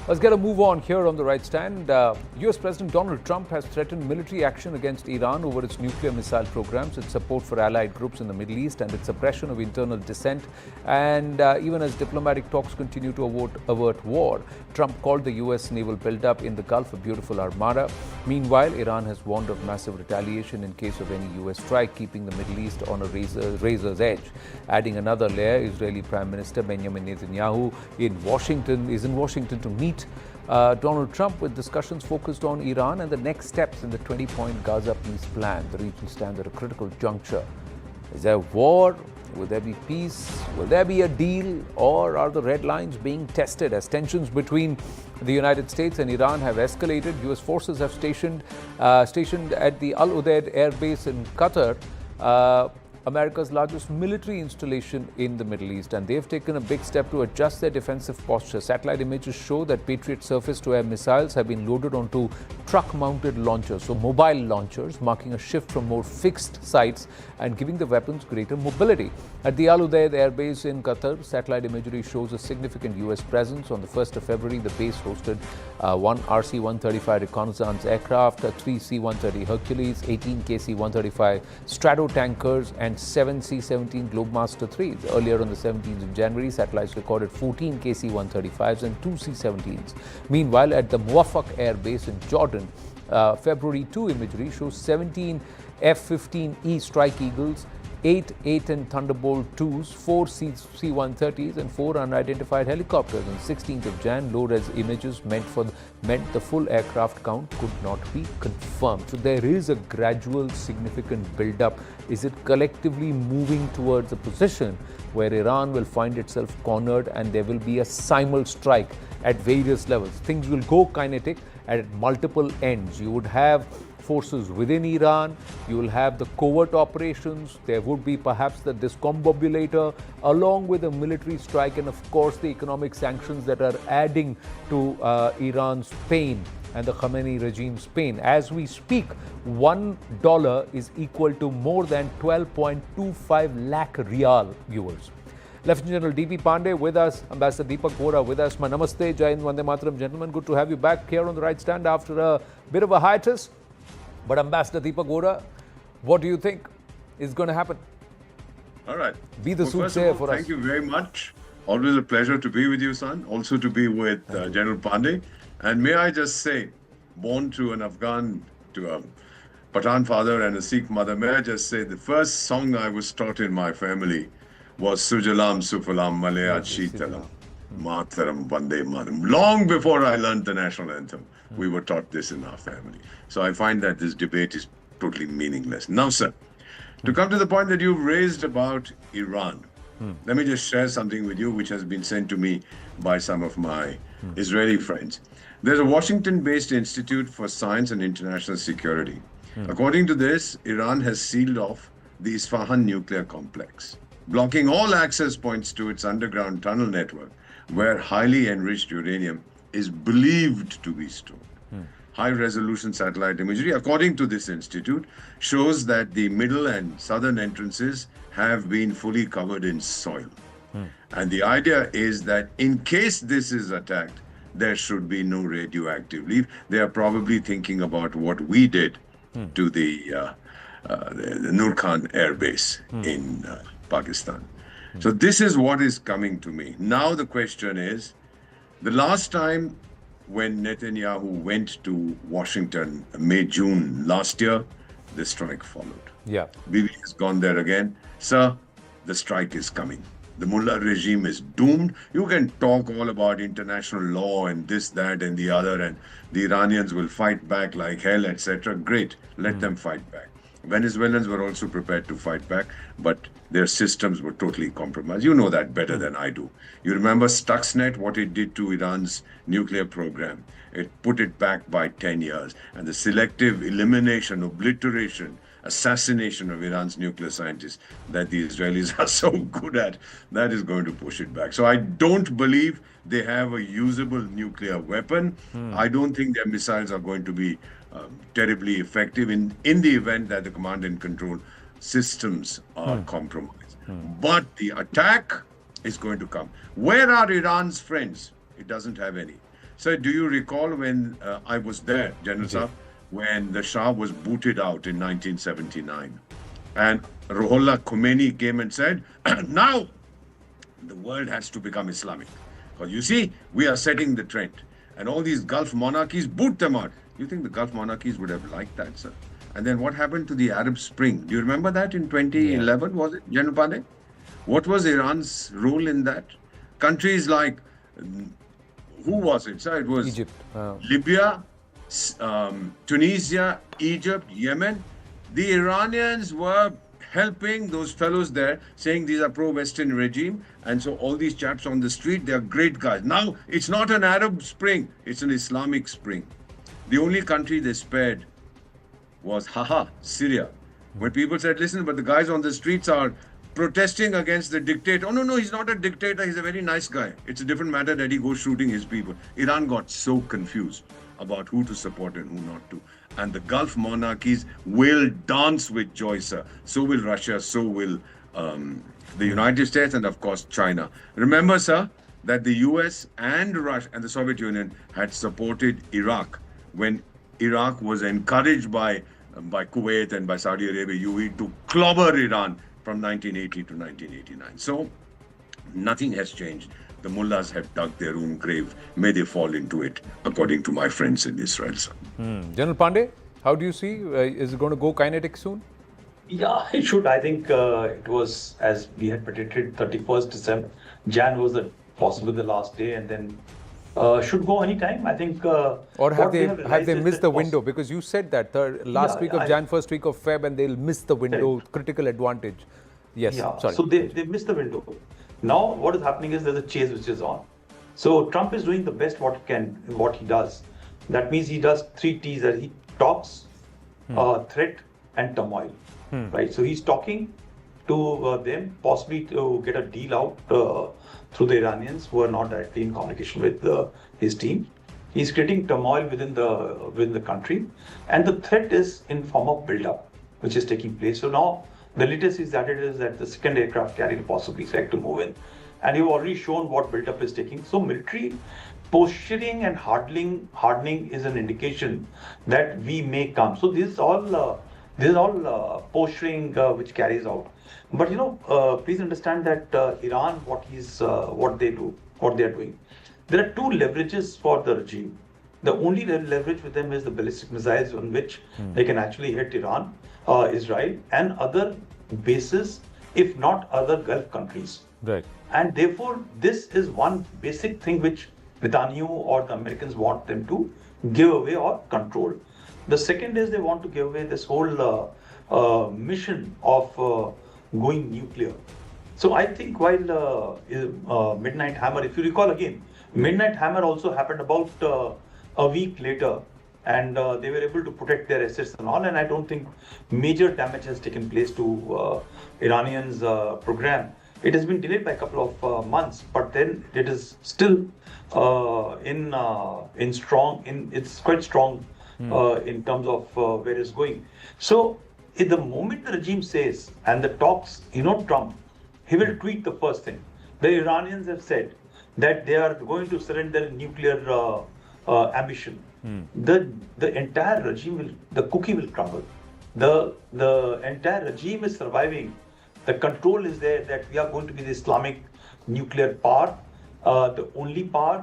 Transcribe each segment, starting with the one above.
Let's get a move on here on the right stand. US President Donald Trump has threatened military action against Iran over its nuclear missile programs, its support for allied groups in the Middle East, and its suppression of internal dissent. And even as diplomatic talks continue to avert war, Trump called the US naval buildup in the Gulf a beautiful armada. Meanwhile, Iran has warned of massive retaliation in case of any US strike, keeping the Middle East on a razor's edge. Adding another layer, Israeli Prime Minister Benjamin Netanyahu is in Washington to meet Donald Trump with discussions focused on Iran and the next steps in the 20-point Gaza peace plan. The region stands at a critical juncture. Is there war? Will there be peace? Will there be a deal? Or are the red lines being tested? As tensions between the United States and Iran have escalated, US forces have stationed at the Al Udeid Air Base in Qatar, America's largest military installation in the Middle East, and they've taken a big step to adjust their defensive posture. Satellite images show that Patriot surface-to-air missiles have been loaded onto truck-mounted launchers, so mobile launchers, marking a shift from more fixed sites and giving the weapons greater mobility. At the Al Udeid Air Base in Qatar, satellite imagery shows a significant US presence. On the 1st of February, the base hosted one RC-135 reconnaissance aircraft, 3 C-130 Hercules, 18 KC-135 Stratotankers, and 7 C-17 Globemaster IIIs. Earlier on the 17th of January, satellites recorded 14 KC-135s and 2 C-17s. Meanwhile, at the Muwaffaq Air Base in Jordan, February 2 imagery shows 17 F-15E Strike Eagles, 8 A-10 Thunderbolt 2s, 4 C-130s and 4 unidentified helicopters. On 16th of Jan, low-res images meant the full aircraft count could not be confirmed. So there is a gradual, significant build-up. Is it collectively moving towards a position where Iran will find itself cornered and there will be a simul strike at various levels? Things will go kinetic at multiple ends. You would have forces within Iran, you will have the covert operations, there would be perhaps the discombobulator, along with a military strike, and of course the economic sanctions that are adding to Iran's pain and the Khamenei regime's pain. As we speak, $1 is equal to more than 12.25 lakh riyal, viewers. Lieutenant General D.P. Pandey with us, Ambassador Deepak Vora with us. My namaste, Jai Hind, Vande Mataram. Gentlemen, good to have you back here on the right stand after a bit of a hiatus. But Ambassador Deepak Vora, what do you think is going to happen? All right. Be the soothsayer for us. Thank you very much. Always a pleasure to be with you, son. Also to be with General Pandey. And may I just say, born to an Afghan, to a Pathan father and a Sikh mother, may I just say the first song I was taught in my family was Sujalam Sufalam Malaya Shitalam Mataram Vande Mataram. Long before I learned the national anthem, we were taught this in our family. So I find that this debate is totally meaningless. Now, sir, to come to the point that you've raised about Iran, let me just share something with you which has been sent to me by some of my Israeli friends. There's a Washington-based Institute for Science and International Security. According to this, Iran has sealed off the Isfahan nuclear complex, blocking all access points to its underground tunnel network, where highly enriched uranium is believed to be stored. High-resolution satellite imagery, according to this institute, shows that the middle and southern entrances have been fully covered in soil. And the idea is that in case this is attacked, there should be no radioactive leak. They are probably thinking about what we did to the Nur Khan Air Base in Pakistan. So this is what is coming to me. Now the question is, the last time when Netanyahu went to Washington, May, June last year, the strike followed. Yeah. Bibi has gone there again. Sir, the strike is coming. The mullah regime is doomed. You can talk all about international law and this, that, and the other, and the Iranians will fight back like hell, etc. Great, let them fight back. Venezuelans were also prepared to fight back, but their systems were totally compromised. You know that better than I do. You remember Stuxnet, what it did to Iran's nuclear program. It put it back by 10 years. And the selective elimination, obliteration, assassination of Iran's nuclear scientists that the Israelis are so good at, that is going to push it back. So I don't believe they have a usable nuclear weapon. I don't think their missiles are going to be terribly effective in the event that the command and control systems are compromised. But the attack is going to come. Where are Iran's friends? It doesn't have any. So do you recall when I was there, General Saab, when the Shah was booted out in 1979? And Ruhollah Khomeini came and said, now the world has to become Islamic. Because you see, we are setting the trend. And all these Gulf monarchies, boot them out. You think the Gulf monarchies would have liked that, sir? And then what happened to the Arab Spring? Do you remember that in 2011, was it, General Pandey? What was Iran's role in that? Countries like, who was it, sir? It was Egypt. Libya, Tunisia, Egypt, Yemen. The Iranians were helping those fellows there, saying these are pro-Western regime. And so all these chaps on the street, they are great guys. Now, it's not an Arab Spring, it's an Islamic Spring. The only country they spared was, Syria. When people said, listen, but the guys on the streets are protesting against the dictator. Oh, no, he's not a dictator. He's a very nice guy. It's a different matter that he goes shooting his people. Iran got so confused about who to support and who not to. And the Gulf monarchies will dance with joy, sir. So will Russia, so will the United States, and of course, China. Remember, sir, that the US and Russia and the Soviet Union had supported Iraq when Iraq was encouraged by Kuwait and by Saudi Arabia, UAE, to clobber Iran from 1980 to 1989. So nothing has changed. The mullahs have dug their own grave. May they fall into it, according to my friends in Israel, sir. General Pandey, how do you see? Is it going to go kinetic soon? Yeah, it should. I think it was, as we had predicted, 31st December. Jan was possibly the last day, and then should go anytime. I think. Or have they missed the window? Because you said that the last week of Jan, first week of Feb, and they'll miss the window, critical advantage. Yes, sorry. So they missed the window. Now what is happening is there's a chase which is on. So Trump is doing the best what he does. That means he does 3 T's: that he talks, threat, and turmoil. Right. So he's talking to them, possibly to get a deal out through the Iranians who are not directly in communication with his team. He's creating turmoil within the country, and the threat is in form of build-up, which is taking place. So now the latest is that the second aircraft carrier possibly expect to move in, and you've already shown what build-up is taking. So military posturing and hardening is an indication that we may come. So this is all posturing which carries out. But please understand that Iran, what they are doing. There are 2 leverages for the regime. The only leverage with them is the ballistic missiles, on which they can actually hit Iran, Israel, and other bases, if not other Gulf countries. Right. And therefore, this is one basic thing which Netanyahu or the Americans want them to give away or control. The second is they want to give away this whole mission of going nuclear. So I think while Midnight Hammer, if you recall again, Midnight Hammer also happened about a week later, and they were able to protect their assets and all, and I don't think major damage has taken place to Iranians' program. It has been delayed by a couple of months, but then it is still it's quite strong in terms of where it's going. So at the moment the regime says, and the talks, Trump, he will tweet the first thing. The Iranians have said that they are going to surrender nuclear ambition. The entire regime the cookie will crumble. The entire regime is surviving. The control is there that we are going to be the Islamic nuclear power, the only power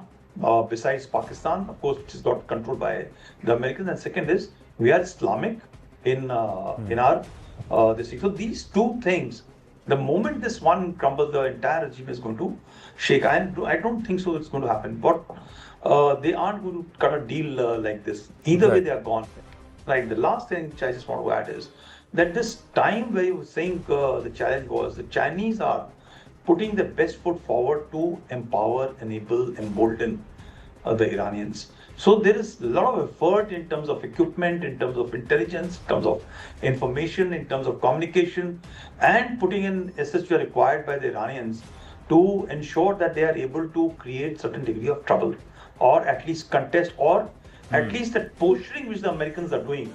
besides Pakistan, of course, which is not controlled by the Americans. And second is we are Islamic in our this thing. So these 2 things, the moment this one crumbles, the entire regime is going to shake. I don't think so it's going to happen. But they aren't going to cut a deal like this. Either way, they are gone. Right. The last thing which I just want to add is that this time where you were saying the challenge was the Chinese are putting their best foot forward to empower, enable, embolden the Iranians. So there is a lot of effort in terms of equipment, in terms of intelligence, in terms of information, in terms of communication, and putting in assets which are required by the Iranians to ensure that they are able to create certain degree of trouble, or at least contest, or at least that posturing which the Americans are doing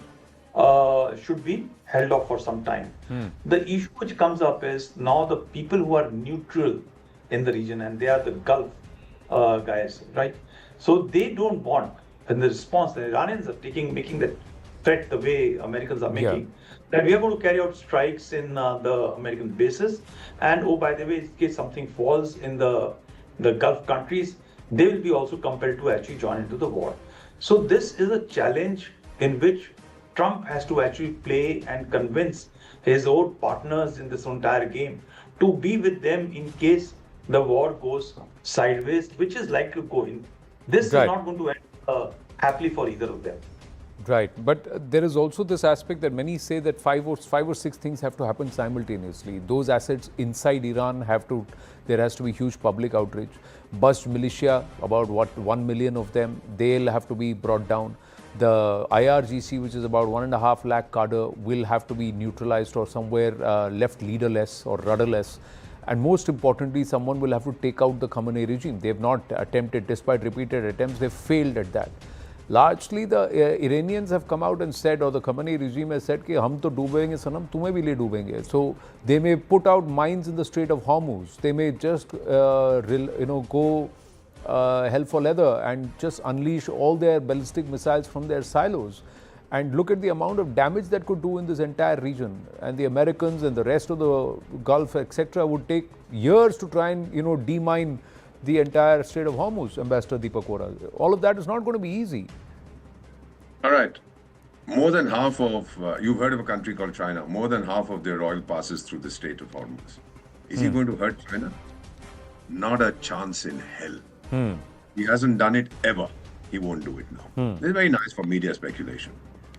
should be held off for some time. The issue which comes up is now the people who are neutral in the region, and they are the Gulf guys, right? So they don't want, and the response, the Iranians are making that threat the way Americans are making, that we are going to carry out strikes in the American bases. And oh, by the way, in case something falls in the Gulf countries, they will be also compelled to actually join into the war. So this is a challenge in which Trump has to actually play and convince his own partners in this entire game to be with them in case the war goes sideways, which is likely to go in. This is not going to end happily for either of them. Right, but there is also this aspect that many say that five or six things have to happen simultaneously. Those assets inside Iran there has to be huge public outrage. Bust militia, about 1 million of them, they'll have to be brought down. The IRGC, which is about 1.5 lakh cadre, will have to be neutralized or somewhere left leaderless or rudderless. And most importantly, someone will have to take out the Khamenei regime. They have not attempted, despite repeated attempts, they've failed at that. Largely, the Iranians have come out and said, or the Khamenei regime has said, कि हम तो डूबेंगे सनम, तुम्हें भी ले डूबेंगे. So they may put out mines in the Strait of Hormuz. They may just, go hell for leather and just unleash all their ballistic missiles from their silos. And look at the amount of damage that could do in this entire region. And the Americans and the rest of the Gulf, etc., would take years to try and, demine the entire Strait of Hormuz, Ambassador Deepak Vora. All of that is not going to be easy. All right. More than half of, you've heard of a country called China, more than half of their oil passes through the Strait of Hormuz. Is he going to hurt China? Not a chance in hell. He hasn't done it ever. He won't do it now. This is very nice for media speculation.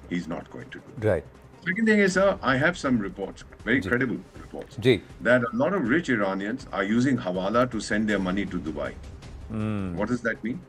He's not going to do it. Right. Second thing is, sir, I have some reports, very credible reports, that a lot of rich Iranians are using Hawala to send their money to Dubai. What does that mean?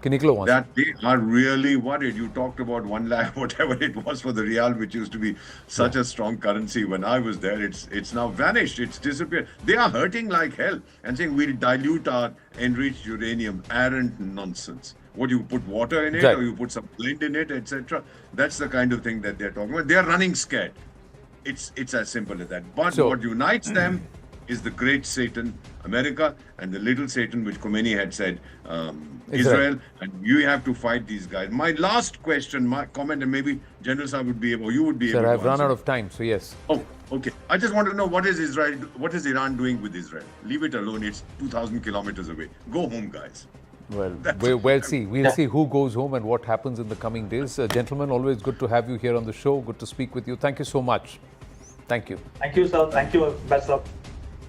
That they are really worried. You talked about 1 lakh, whatever it was for the Riyal, which used to be such a strong currency when I was there. It's now vanished. It's disappeared. They are hurting like hell and saying we'll dilute our enriched uranium. Arrant nonsense. What, you put water in it or you put some blend in it, etc. That's the kind of thing that they're talking about. They're running scared. It's as simple as that. But what unites them is the great Satan, America, and the little Satan, which Khomeini had said, Israel. And you have to fight these guys. My last question, my comment, and maybe General Saab would be able, you would be able to Sir, I've run out of time, so yes. Oh, okay. I just want to know, what is Iran doing with Israel? Leave it alone. It's 2,000 kilometers away. Go home, guys. Well, we'll see. We'll see who goes home and what happens in the coming days. Gentlemen, always good to have you here on the show. Good to speak with you. Thank you so much. Thank you. Thank you, sir. Thank you, Ambassador.